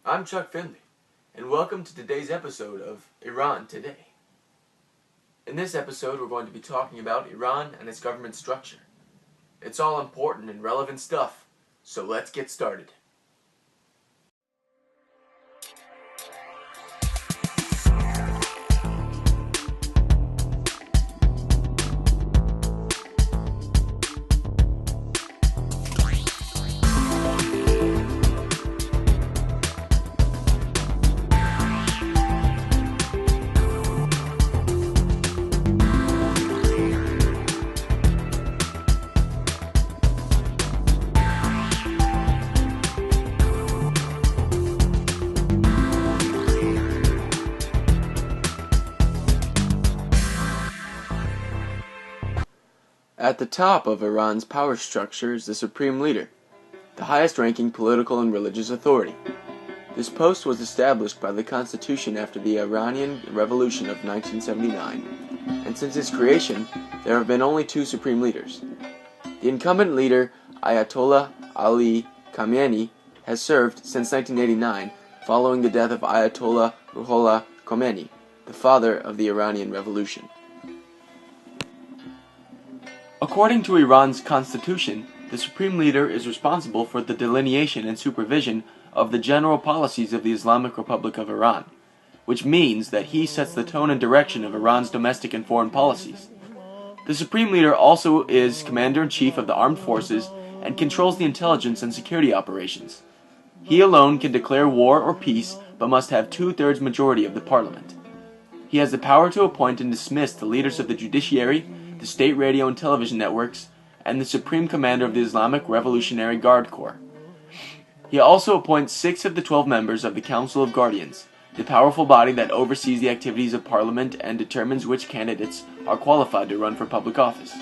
I'm Chuck Finley, and welcome to today's episode of Iran Today. In this episode, we're going to be talking about Iran and its government structure. It's all important and relevant stuff, so let's get started. At the top of Iran's power structure is the Supreme Leader, the highest-ranking political and religious authority. This post was established by the Constitution after the Iranian Revolution of 1979, and since its creation, there have been only two Supreme Leaders. The incumbent leader, Ayatollah Ali Khamenei, has served since 1989, following the death of Ayatollah Ruhollah Khomeini, the father of the Iranian Revolution. According to Iran's constitution, the Supreme Leader is responsible for the delineation and supervision of the general policies of the Islamic Republic of Iran, which means that he sets the tone and direction of Iran's domestic and foreign policies. The Supreme Leader also is Commander-in-Chief of the Armed Forces and controls the intelligence and security operations. He alone can declare war or peace, but must have two-thirds majority of the parliament. He has the power to appoint and dismiss the leaders of the judiciary, the state radio and television networks, and the Supreme Commander of the Islamic Revolutionary Guard Corps. He also appoints 6 of the 12 members of the Council of Guardians, the powerful body that oversees the activities of Parliament and determines which candidates are qualified to run for public office.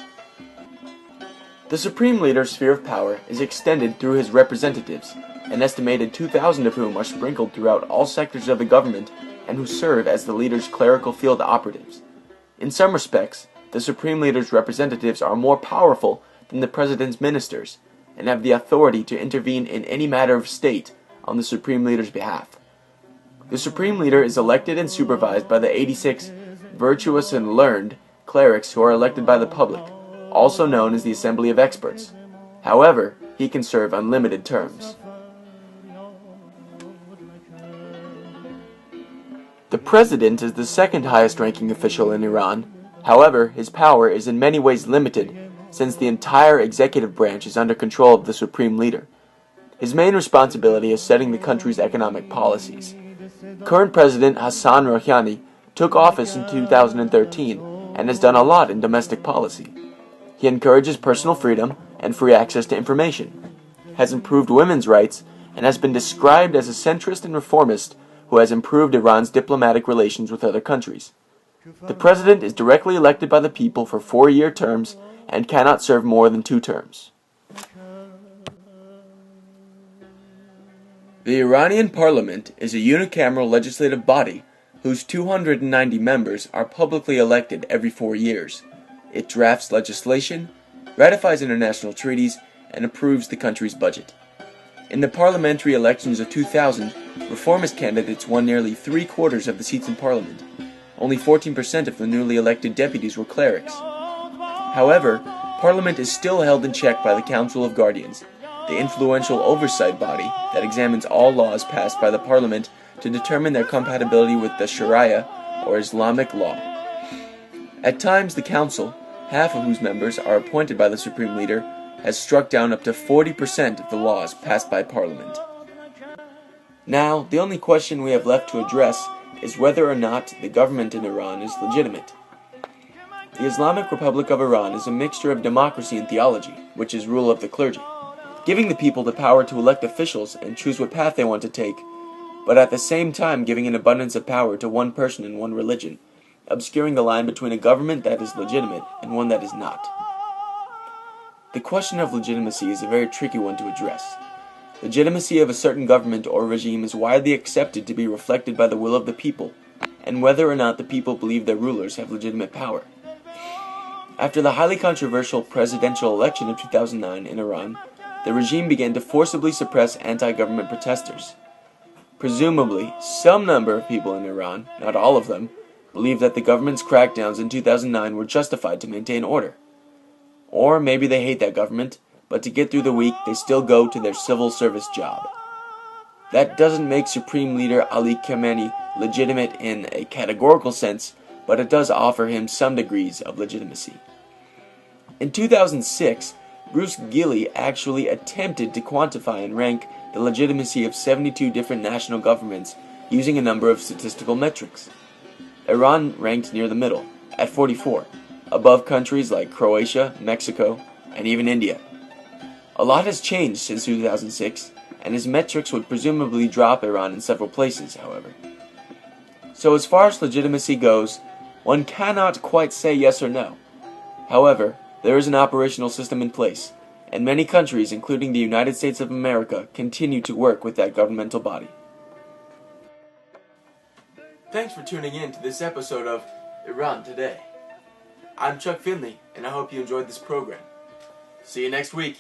The Supreme Leader's sphere of power is extended through his representatives, an estimated 2,000 of whom are sprinkled throughout all sectors of the government and who serve as the leader's clerical field operatives. In some respects, the Supreme Leader's representatives are more powerful than the President's ministers, and have the authority to intervene in any matter of state on the Supreme Leader's behalf. The Supreme Leader is elected and supervised by the 86 virtuous and learned clerics who are elected by the public, also known as the Assembly of Experts. However, he can serve unlimited terms. The President is the second highest-ranking official in Iran. However, his power is in many ways limited, since the entire executive branch is under control of the Supreme Leader. His main responsibility is setting the country's economic policies. Current President Hassan Rouhani took office in 2013 and has done a lot in domestic policy. He encourages personal freedom and free access to information, has improved women's rights, and has been described as a centrist and reformist who has improved Iran's diplomatic relations with other countries. The President is directly elected by the people for 4-year terms and cannot serve more than 2 terms. The Iranian Parliament is a unicameral legislative body whose 290 members are publicly elected every 4 years. It drafts legislation, ratifies international treaties, and approves the country's budget. In the parliamentary elections of 2000, reformist candidates won nearly 3/4 of the seats in Parliament. Only 14% of the newly elected deputies were clerics. However, Parliament is still held in check by the Council of Guardians, the influential oversight body that examines all laws passed by the Parliament to determine their compatibility with the Sharia, or Islamic law. At times, the Council, half of whose members are appointed by the Supreme Leader, has struck down up to 40% of the laws passed by Parliament. Now, the only question we have left to address is whether or not the government in Iran is legitimate. The Islamic Republic of Iran is a mixture of democracy and theology, which is rule of the clergy, giving the people the power to elect officials and choose what path they want to take, but at the same time giving an abundance of power to one person and one religion, obscuring the line between a government that is legitimate and one that is not. The question of legitimacy is a very tricky one to address. Legitimacy of a certain government or regime is widely accepted to be reflected by the will of the people, and whether or not the people believe their rulers have legitimate power. After the highly controversial presidential election of 2009 in Iran, the regime began to forcibly suppress anti-government protesters. Presumably, some number of people in Iran, not all of them, believe that the government's crackdowns in 2009 were justified to maintain order. Or maybe they hate that government, but to get through the week, they still go to their civil service job. That doesn't make Supreme Leader Ali Khamenei legitimate in a categorical sense, but it does offer him some degrees of legitimacy. In 2006, Bruce Gilley actually attempted to quantify and rank the legitimacy of 72 different national governments using a number of statistical metrics. Iran ranked near the middle, at 44, above countries like Croatia, Mexico, and even India. A lot has changed since 2006, and his metrics would presumably drop Iran in several places, however. So as far as legitimacy goes, one cannot quite say yes or no. However, there is an operational system in place, and many countries, including the United States of America, continue to work with that governmental body. Thanks for tuning in to this episode of Iran Today. I'm Chuck Finley, and I hope you enjoyed this program. See you next week.